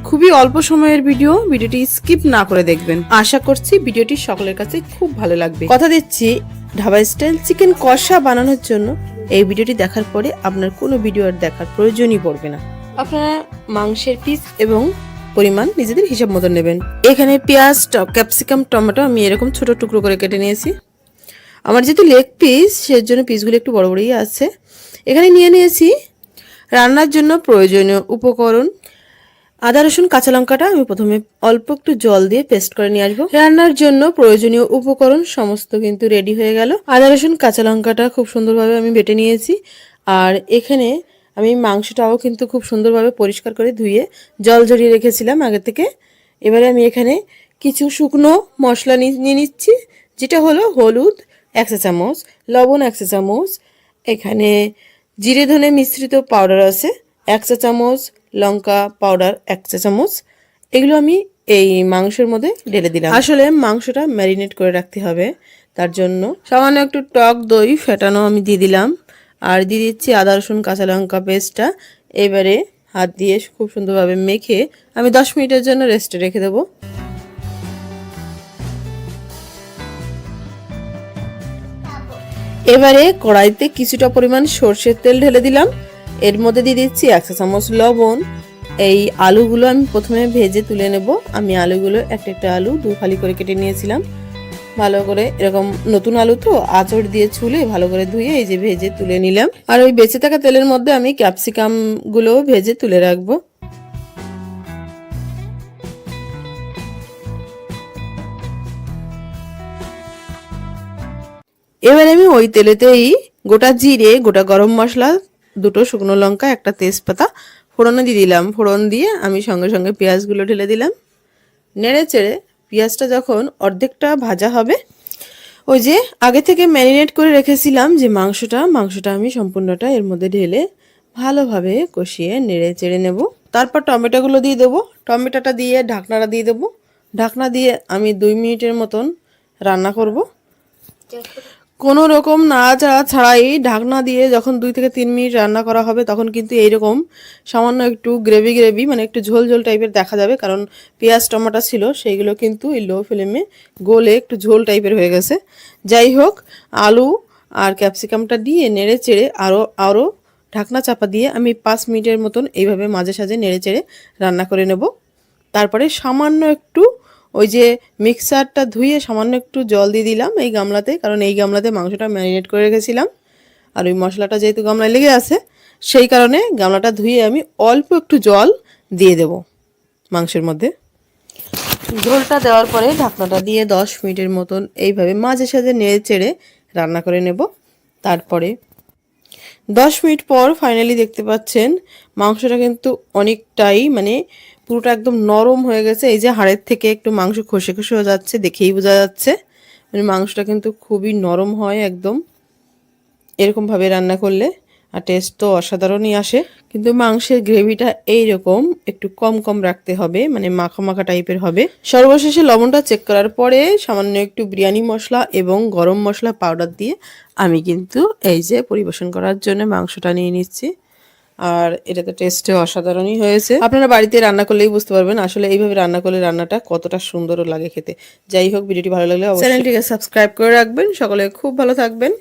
খুবই অল্প সময়ের ভিডিওটি স্কিপ না করে দেখবেন। আশা করছি ভিডিওটি সকলের কাছে খুব ভালো লাগবে। কথা দিচ্ছি, ধাবা স্টাইল চিকেন কষা বানানোর জন্য এই ভিডিওটি দেখার পরে আপনার কোনো ভিডিও আর দেখার প্রয়োজনই পড়বে না। আপনারা মাংসের পিস এবং পরিমাণ নিজেদের হিসাব মতো নেবেন। এখানে পেঁয়াজ, ক্যাপসিকাম, টমেটো আমি এরকম ছোট টুকরো করে কেটে নিয়েছি। আমার যেহেতু লেগ পিস, সেজন্য পিসগুলো একটু বড় বড়ই আছে। এখানে নিয়ে নিয়েছি রান্নার জন্য প্রয়োজনীয় উপকরণ। আদা, রসুন, কাঁচা লঙ্কাটা আমি প্রথমে অল্প একটু জল দিয়ে পেস্ট করে নিয়ে আসবো। রান্নার জন্য প্রয়োজনীয় উপকরণ সমস্ত কিন্তু রেডি হয়ে গেল। আদা, রসুন, কাঁচা লঙ্কাটা খুব সুন্দরভাবে আমি বেটে নিয়েছি। আর এখানে আমি মাংসটাও কিন্তু খুব সুন্দরভাবে পরিষ্কার করে ধুয়ে জল ঝরিয়ে রেখেছিলাম আগে থেকে। এবারে আমি এখানে কিছু শুকনো মশলা নিয়ে নিচ্ছি, যেটা হলো হলুদ 1 চা চামচ, লবণ 1 চা চামচ, এখানে জিরে ধনে মিশ্রিত পাউডার আছে 1 চা চামচ, লঙ্কা পাউডার 1 চা চামচ। এগুলো আমি এই মাংসের মধ্যে ঢেলে দিলাম। আসলে মাংসটা ম্যারিনেট করে রাখতে হবে, তার জন্য সামান্য একটু টক দই ফেটানো আমি দিয়ে দিলাম। আর দিয়ে দিচ্ছি আদা রসুন কাঁচা লঙ্কা পেস্টটা। এবারে হাত দিয়ে খুব সুন্দরভাবে মেখে আমি 10 মিনিটের জন্য রেস্টে রেখে দেবো। এবারে কড়াইতে কিছুটা পরিমাণ সর্ষের তেল ঢেলে দিলাম। এর মধ্যে দিয়ে দিচ্ছি 1 চা চামচ লবণ। এই আলুগুলো আমি প্রথমে ভেজে তুলে নেব। আমি আলুগুলো একটা আলু 2 ফালি করে কেটে নিয়েছিলাম। ভালো করে এরকম নতুন আলু তো আঁচড় দিয়ে ছুলে ভালো করে ধুয়ে এই যে ভেজে তুলে নিলাম। আর ওই বেঁচে থাকা তেলের মধ্যে আমি ক্যাপসিকাম গুলো ভেজে তুলে রাখবো। এবারে আমি ওই তেলেতেই গোটা জিরে, গোটা গরম মশলা, 2টো শুকনো লঙ্কা, একটা তেজপাতা ফোড়নে দিয়ে দিলাম। ফোড়ন দিয়ে আমি সঙ্গে সঙ্গে পেঁয়াজগুলো ঢেলে দিলাম। নেড়ে চেড়ে পেঁয়াজটা যখন অর্ধেকটা ভাজা হবে, ওই যে আগে থেকে ম্যারিনেট করে রেখেছিলাম যে মাংসটা আমি সম্পূর্ণটা এর মধ্যে ঢেলে ভালোভাবে কষিয়ে নেড়ে চেড়ে নেব। তারপর টমেটোগুলো দিয়ে দেবো। টমেটোটা দিয়ে ঢাকনাটা দিয়ে দেবো। ঢাকনা দিয়ে আমি 2 মিনিটের মতন রান্না করব। কোনো রকম নাড়াচাড়া ছাড়াই ঢাকনা দিয়ে যখন 2 থেকে 3 মিনিট রান্না করা হবে, তখন কিন্তু এইরকম সামান্য একটু গ্রেভি মানে একটু ঝোল ঝোল টাইপের দেখা যাবে। কারণ পেঁয়াজ টমেটো ছিল, সেইগুলো কিন্তু এই লো ফ্লেমে গলে একটু ঝোল টাইপের হয়ে গেছে। যাই হোক, আলু আর ক্যাপসিকামটা দিয়ে নেড়ে চেড়ে আরও ঢাকনা চাপা দিয়ে আমি 5 মিনিটের মতন এইভাবে মাঝে সাঝে নেড়ে চেড়ে রান্না করে নেব। তারপরে সামান্য একটু ওই যে মিক্সারটা ধুয়ে সামান্য একটু জল দিয়ে দিলাম এই গামলাতে, কারণ এই গামলাতে মাংসটা ম্যারিনেট করে রেখেছিলাম। আর ওই মশলাটা যেহেতু গামলায় লেগে আছে, সেই কারণে গামলাটা ধুয়ে আমি অল্প একটু জল দিয়ে দেব মাংসের মধ্যে। ঝোলটা দেওয়ার পরে ঢাকনাটা দিয়ে 10 মিনিটের মতন এইভাবে মাঝে সাঝে নেড়ে চেড়ে রান্না করে নেব। তারপরে 10 মিনিট পর ফাইনালি দেখতে পাচ্ছেন মাংসটা কিন্তু অনেকটাই পুরোটা একদম নরম হয়ে গেছে। এই যে হাড়ের থেকে একটু মাংস খসে খসে হয়ে যাচ্ছে, দেখেই বোঝা যাচ্ছে। মাংসটা কিন্তু খুবই নরম হয় একদম এরকমভাবে রান্না করলে। আর টেস্ট তো অসাধারণই আসে। কিন্তু মাংসের গ্রেভিটা এইরকম একটু কম কম রাখতে হবে, মাখা মাখা টাইপের হবে। সর্বশেষে লবণটা চেক করার পরে সামান্য একটু বিরিয়ানি মশলা এবং গরম মশলা পাউডার দিয়ে আমি কিন্তু এই যে পরিবেশন করার জন্য মাংসটা নিয়ে নিচ্ছি। আর এটা তো টেস্টে অসাধারণই হয়েছে। আপনারা বাড়িতে রান্না করলেই বুঝতে পারবেন আসলে এইভাবে রান্না করলে রান্নাটা কতটা সুন্দর লাগে খেতে। যাই হোক, ভিডিওটি ভালো লাগলে অবশ্যই চ্যানেলটিকে সাবস্ক্রাইব করে রাখবেন। সকলে খুব ভালো থাকবেন।